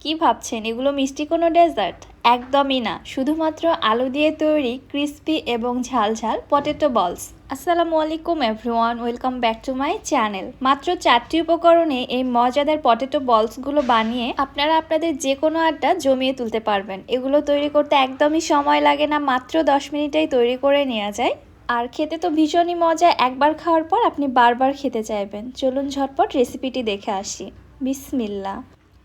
কি ভাবছেন এগুলো মিষ্টি কোনো ডেজার্ট? একদমই না, শুধুমাত্র আলু দিয়ে তৈরি ক্রিস্পি এবং ঝাল ঝাল পটেটো বলস। আসসালামু আলাইকুম everyone, welcome back to my channel. মাত্র 4টি উপকরণে এই মজাদার পটেটো বলসগুলো বানিয়ে আপনারা আপনাদের যে কোনো আড্ডা জমিয়ে তুলতে পারবেন। এগুলো তৈরি করতে একদমই সময় লাগে না, মাত্র 10 মিনিটেই তৈরি করে নেওয়া যায়। আর খেতে তো ভীষণই মজা, একবার খাওয়ার পর আপনি বারবার খেতে চাইবেন। চলুন ঝটপট রেসিপিটি দেখে আসি। বিসমিল্লাহ।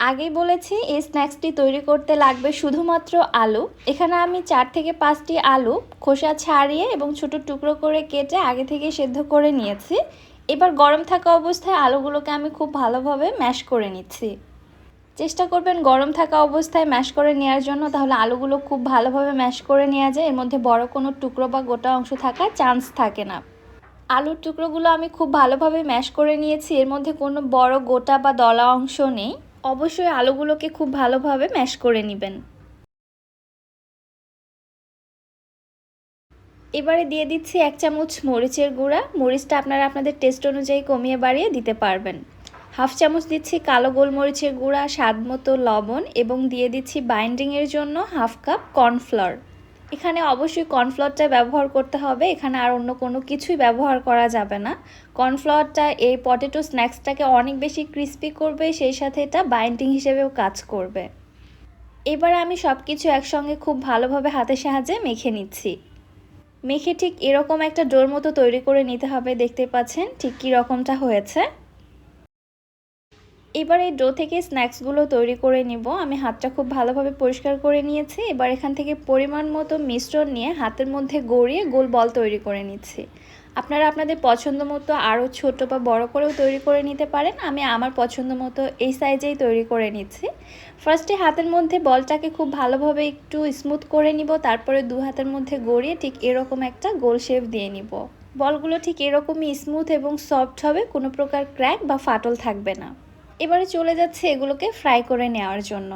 আগেই বলেছি এই স্ন্যাক্সটি তৈরি করতে লাগবে শুধুমাত্র আলু। এখানে আমি 4 থেকে 5টি আলু খোসা ছাড়িয়ে এবং ছোট টুকরো করে কেটে আগে থেকে সেদ্ধ করে নিয়েছি। এবার গরম থাকা অবস্থায় আলুগুলোকে আমি খুব ভালোভাবে ম্যাশ করে নিচ্ছি। চেষ্টা করবেন গরম থাকা অবস্থায় ম্যাশ করে নেওয়ার জন্য, তাহলে আলুগুলো খুব ভালোভাবে ম্যাশ করে নেওয়া যায়। এর মধ্যে বড় কোনো টুকরো বা গোটা অংশ থাকার চান্স থাকে না। আলুর টুকরোগুলো আমি খুব ভালোভাবে ম্যাশ করে নিয়েছি, এর মধ্যে কোনো বড় গোটা বা দলা অংশ নেই। অবশ্যই আলুগুলোকে খুব ভালোভাবে ম্যাশ করে নেবেন। এবারে দিয়ে দিচ্ছি 1 চামচ মরিচের গুঁড়া। মরিচটা আপনারা আপনাদের টেস্ট অনুযায়ী কমিয়ে বাড়িয়ে দিতে পারবেন। হাফ চামচ দিচ্ছি কালো গোলমরিচের গুঁড়া, স্বাদ মতো লবণ এবং দিয়ে দিচ্ছি বাইন্ডিংয়ের জন্য হাফ কাপ কর্নফ্লাওয়ার। এখানে অবশ্যই কর্নফ্লাওয়ারটা ব্যবহার করতে হবে, এখানে আর অন্য কোনো কিছুই ব্যবহার করা যাবে না। কর্নফ্লাওয়ারটা এই পটেটো স্ন্যাক্সটাকে অনেক বেশি ক্রিস্পি করবে, সেই সাথে এটা বাইন্ডিং হিসেবেও কাজ করবে। এবার আমি সব কিছু একসঙ্গে খুব ভালোভাবে হাতের সাহায্যে মেখে নিচ্ছি। মেখে ঠিক এরকম একটা ডোর মতো তৈরি করে নিতে হবে। দেখতে পাচ্ছেন ঠিক কী রকমটা হয়েছে। এবার এই ডো থেকে স্ন্যাক্সগুলো তৈরি করে নিব। আমি হাতটা খুব ভালোভাবে পরিষ্কার করে নিয়েছি। এবার এখান থেকে পরিমাণ মতো মিশ্রণ নিয়ে হাতের মধ্যে গড়িয়ে গোল বল তৈরি করে নিচ্ছি। আপনারা আপনাদের পছন্দ মতো আরও ছোট বা বড় করেও তৈরি করে নিতে পারেন। আমি আমার পছন্দ মতো এই সাইজেই তৈরি করে নিচ্ছি। ফার্স্টে হাতের মধ্যে বলটাকে খুব ভালোভাবে একটু স্মুথ করে নিব, তারপরে 2 হাতের মধ্যে গড়িয়ে ঠিক এরকম একটা গোল শেপ দিয়ে নিব। বলগুলো ঠিক এরকমই স্মুথ এবং সফট হবে, কোনো প্রকার ক্র্যাক বা ফাটল থাকবে না। এবারে চলে যাচ্ছে এগুলোকে ফ্রাই করে নেওয়ার জন্য।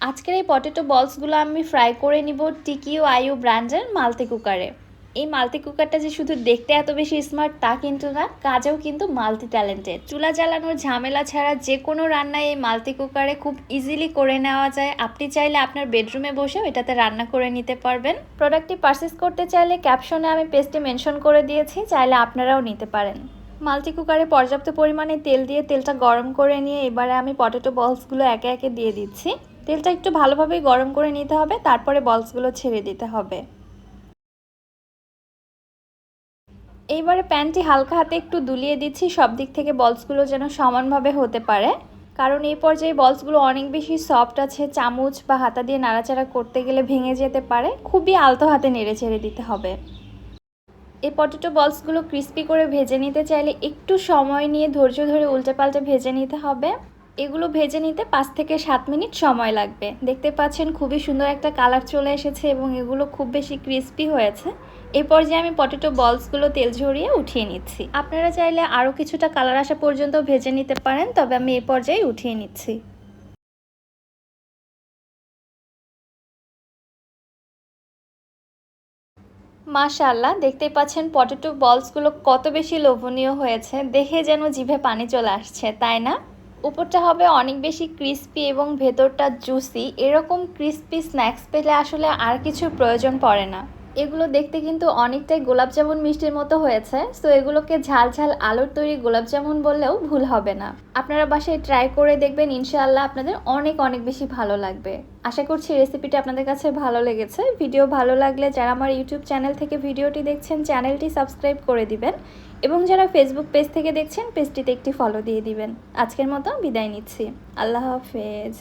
আজকের এই পটেটো বলসগুলো আমি ফ্রাই করে নিব টিকিও আইও ব্র্যান্ডের মাল্টি কুকারে। এই মাল্টি কুকারটা যে শুধু দেখতে এত বেশি স্মার্ট তা কিন্তু না, কাজেও কিন্তু মাল্টি ট্যালেন্টেড। চুলা জ্বালানোর ঝামেলা ছাড়া যে কোনো রান্নায় এই মাল্টি কুকারে খুব ইজিলি করে নেওয়া যায়। আপনি চাইলে আপনার বেডরুমে বসেও এটাতে রান্না করে নিতে পারবেন। প্রোডাক্টটি পারচেস করতে চাইলে ক্যাপশনে আমি পেজটি মেনশন করে দিয়েছি, চাইলে আপনারাও নিতে পারেন। মাল্টি কুকারে পর্যাপ্ত পরিমাণে তেল দিয়ে তেলটা গরম করে নিয়ে এবারে আমি পটেটো বলসগুলো একে একে দিয়ে দিচ্ছি। তেলটা একটু ভালোভাবেই গরম করে নিতে হবে, তারপরে বলসগুলো ছেড়ে দিতে হবে। এইবারে প্যানটি হালকা হাতে একটু দুলিয়ে দিচ্ছি, সব দিক থেকে বলসগুলো যেন সমানভাবে হতে পারে। কারণ এই পর্যায়ে বলসগুলো অনেক বেশি সফট আছে, চামচ বা হাতা দিয়ে নাড়াচাড়া করতে গেলে ভেঙে যেতে পারে। খুবই আলতো হাতে নেড়ে ছেড়ে দিতে হবে। এই পটেটো বলসগুলো ক্রিস্পি করে ভেজে নিতে চাইলে একটু সময় নিয়ে ধৈর্য ধরে উল্টে পাল্টে ভেজে নিতে হবে। এগুলো ভেজে নিতে 5 থেকে 7 মিনিট সময় লাগবে। দেখতে পাচ্ছেন খুবই সুন্দর একটা কালার চলে এসেছে এবং এগুলো খুব বেশি ক্রিস্পি হয়েছে। এই পর্যায়ে আমি পটেটো বলসগুলো তেল ঝরিয়ে উঠিয়ে নিচ্ছি। আপনারা চাইলে আরও কিছুটা কালার আসা পর্যন্ত ভেজে নিতে পারেন, তবে আমি এই পর্যায়ে উঠিয়ে নিচ্ছি। মাশাআল্লাহ, দেখতেই পাচ্ছেন পটেটো বলসগুলো কত বেশি লোভনীয় হয়েছে, দেখে যেন জিভে পানি চলে আসছে, তাই না? উপরটা হবে অনেক বেশি ক্রিস্পি এবং ভেতরটা জুসি। এরকম ক্রিস্পি স্ন্যাক্স পেলে আসলে আর কিছুর প্রয়োজন পড়ে না। এগুলো দেখতে কিন্তু অনেকটাই গোলাপজামুন মিষ্টির মতো হয়েছে, সো এগুলোকে ঝাল ঝাল আলুর তৈরি গোলাপজামুন বললেও ভুল হবে না। আপনারা বাসায় ট্রাই করে দেখবেন, ইনশাআল্লাহ আপনাদের অনেক অনেক বেশি ভালো লাগবে। আশা করছি রেসিপিটা আপনাদের কাছে ভালো লেগেছে। ভিডিও ভালো লাগলে যারা আমার ইউটিউব চ্যানেল থেকে ভিডিওটি দেখছেন চ্যানেলটি সাবস্ক্রাইব করে দিবেন, এবং যারা ফেসবুক পেজ থেকে দেখছেন পেজটিতে একটি ফলো দিয়ে দিবেন। আজকের মতো বিদায় নিচ্ছি। আল্লাহ হাফেজ।